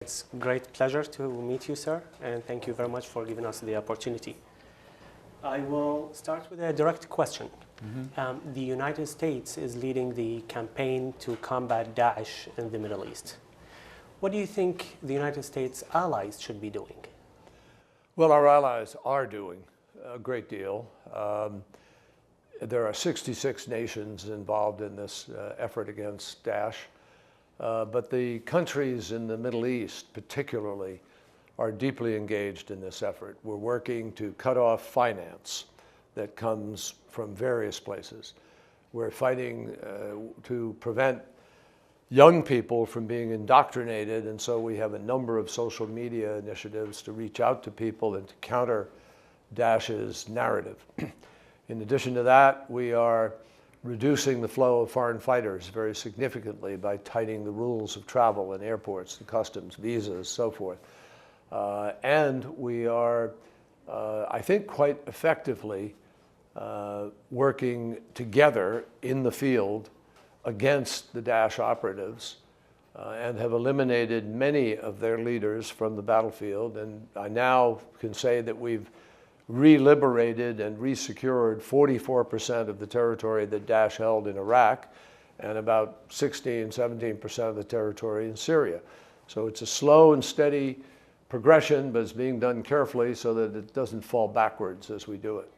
It's a great pleasure to meet you, sir, and thank you very much for giving us the opportunity. I will start with a direct question. The United States is leading the campaign to combat Daesh in the Middle East. What do you think the United States allies should be doing? Well, our allies are doing a great deal. There are 66 nations involved in this effort against Daesh. But the countries in the Middle East, particularly, are deeply engaged in this effort. We're working to cut off finance that comes from various places. We're fighting to prevent young people from being indoctrinated, and so we have a number of social media initiatives to reach out to people and to counter Daesh's narrative. In addition to that, we are reducing the flow of foreign fighters very significantly by tightening the rules of travel in airports and customs, visas, so forth. And we are, I think, quite effectively working together in the field against the Daesh operatives and have eliminated many of their leaders from the battlefield. And I now can say that we've re-liberated and re-secured 44% of the territory that Daesh held in Iraq and about 17% of the territory in Syria. So it's a slow and steady progression, but it's being done carefully so that it doesn't fall backwards as we do it.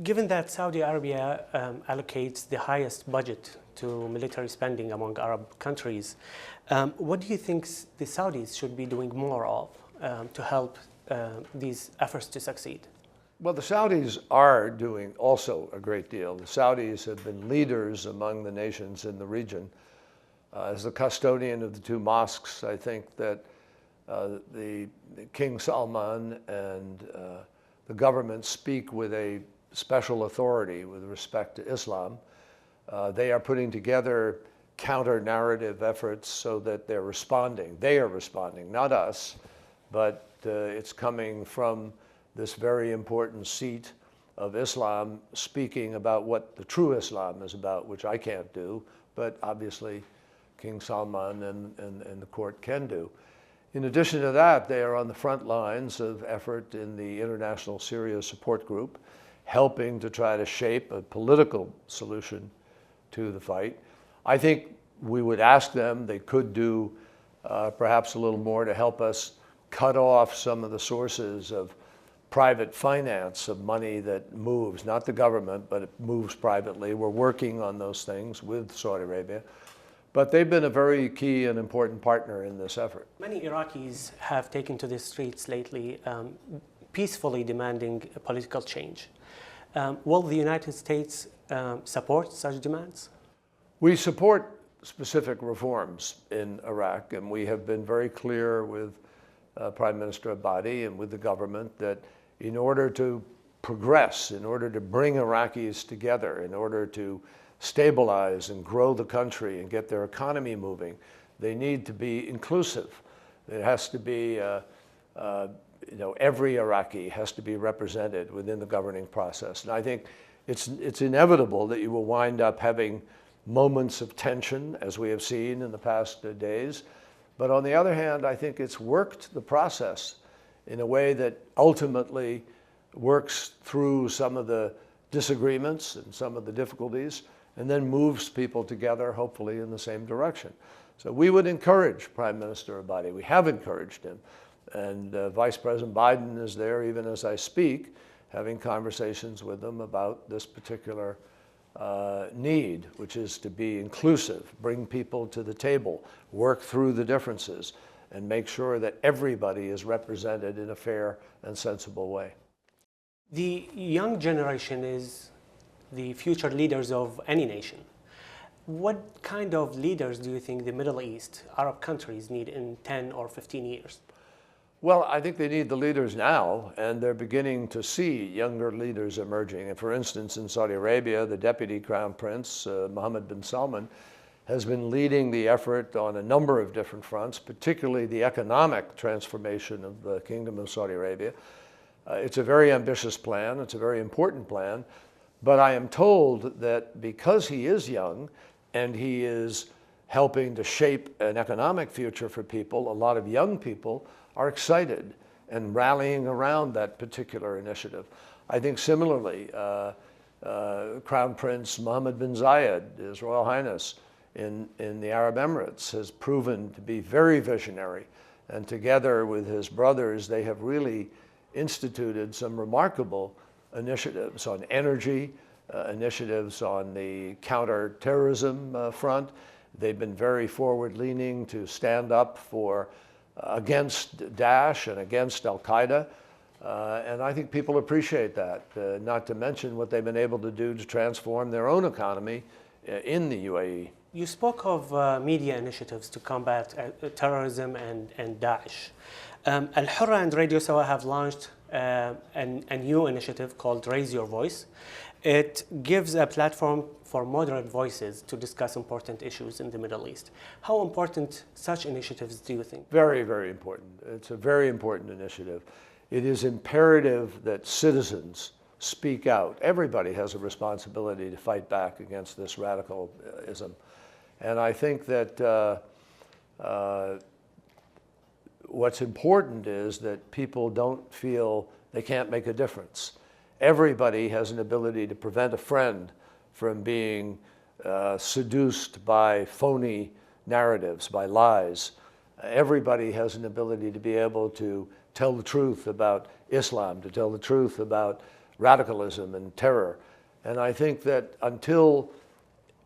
Given that Saudi Arabia allocates the highest budget to military spending among Arab countries, what do you think the Saudis should be doing more of to help these efforts to succeed? Well, the Saudis are doing also a great deal. The Saudis have been leaders among the nations in the region. As the custodian of the two mosques, I think that the King Salman and the government speak with a special authority with respect to Islam. They are putting together counter-narrative efforts so that they're responding. They are responding, not us, but it's coming from this very important seat of Islam speaking about what the true Islam is about, which I can't do, but obviously King Salman and the court can do. In addition to that, they are on the front lines of effort in the International Syria Support Group, helping to try to shape a political solution to the fight. I think we would ask them, they could do perhaps a little more to help us cut off some of the sources of private finance of money that moves, not the government, but it moves privately. We're working on those things with Saudi Arabia. But they've been a very key and important partner in this effort. Many Iraqis have taken to the streets lately, peacefully demanding a political change. Will the United States support such demands? We support specific reforms in Iraq, and we have been very clear with Prime Minister Abadi and with the government that in order to progress, in order to bring Iraqis together, in order to stabilize and grow the country and get their economy moving, they need to be inclusive. It has to be, every Iraqi has to be represented within the governing process. And I think it's inevitable that you will wind up having moments of tension, as we have seen in the past days. But on the other hand, I think it's worked the process in a way that ultimately works through some of the disagreements and some of the difficulties, and then moves people together, hopefully, in the same direction. So we would encourage Prime Minister Abadi. We have encouraged him. And Vice President Biden is there, even as I speak, having conversations with them about this particular need, which is to be inclusive, bring people to the table, work through the differences, and make sure that everybody is represented in a fair and sensible way. The young generation is the future leaders of any nation. What kind of leaders do you think the Middle East, Arab countries, need in 10 or 15 years? Well, I think they need the leaders now, and they're beginning to see younger leaders emerging. And for instance, in Saudi Arabia, the Deputy Crown Prince, Mohammed bin Salman, has been leading the effort on a number of different fronts, particularly the economic transformation of the Kingdom of Saudi Arabia. It's a very ambitious plan, it's a very important plan, but I am told that because he is young and he is helping to shape an economic future for people, a lot of young people are excited and rallying around that particular initiative. I think similarly, Crown Prince Mohammed bin Zayed, His Royal Highness in the Arab Emirates, has proven to be very visionary. And together with his brothers, they have really instituted some remarkable initiatives on energy, initiatives on the counter-terrorism front. They've been very forward-leaning to stand up against Daesh and against al-Qaeda. And I think people appreciate that, not to mention what they've been able to do to transform their own economy in the UAE. You spoke of media initiatives to combat terrorism and Daesh. Al-Hurra and Radio Sawa have launched a new initiative called Raise Your Voice. It gives a platform for moderate voices to discuss important issues in the Middle East. How important such initiatives do you think? Very, very important. It's a very important initiative. It is imperative that citizens speak out. Everybody has a responsibility to fight back against this radicalism. And I think that what's important is that people don't feel they can't make a difference. Everybody has an ability to prevent a friend from being seduced by phony narratives, by lies. Everybody has an ability to be able to tell the truth about Islam, to tell the truth about radicalism and terror. And I think that until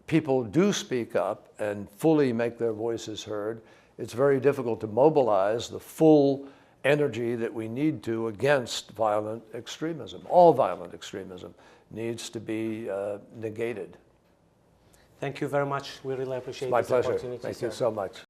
people do speak up and fully make their voices heard, it's very difficult to mobilize the full energy that we need to against violent extremism. All violent extremism needs to be negated. Thank you very much. We really appreciate It's my this pleasure. opportunity. Thank you so much.